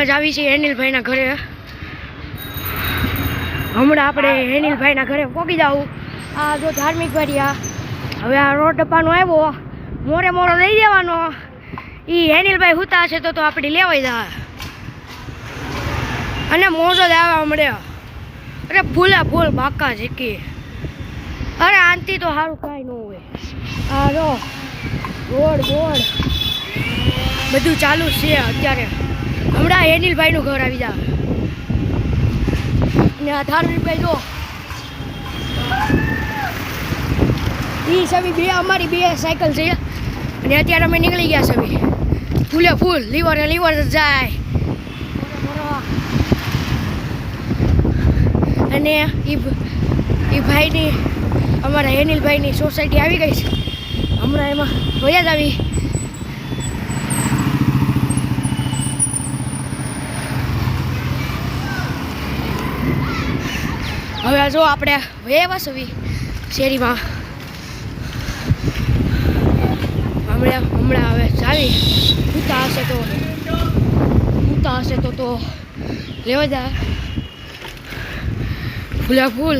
હમણાં જ આવી છે હેનિલભાઈના ઘરે. હમણાં આપણે હેનિલભાઈના ઘરે પહોંચી જાવું. આ જો ધાર્મિક વારિયા હવે આ રોડ ડબ્બાનો આવ્યો મોરે મોરો લઈ દેવાનો. એ હેનિલભાઈ હુતા હશે તો આપણે લેવાઈ જાય અને મોજો જ આવવા મળે. અરે ફૂલા ફૂલ બાકા ઝીકી. અરે આનથી તો સારું કાંઈ ન હોય. આ જો ગોળ ગોળ બધું ચાલુ છે અત્યારે. હમણાં હેનિલભાઈનું ઘર આવી જાય ને આ ધાર્મિકભાઈ જો એ સવી બે અમારી બે સાયકલ છે અને અત્યારે અમે નીકળી ગયા સવી ફૂલે ફૂલ લીવર જાય. અને એ ભાઈની અમારા હેનિલભાઈની સોસાયટી આવી ગઈ છે. હમણાં એમાં વયા જ આવી. હવે જો આપણે વયા સવી શેરીમાં હમણાં હવે ચાવી ઉતા હશે તો લેવા જાય ફૂલા ફૂલ.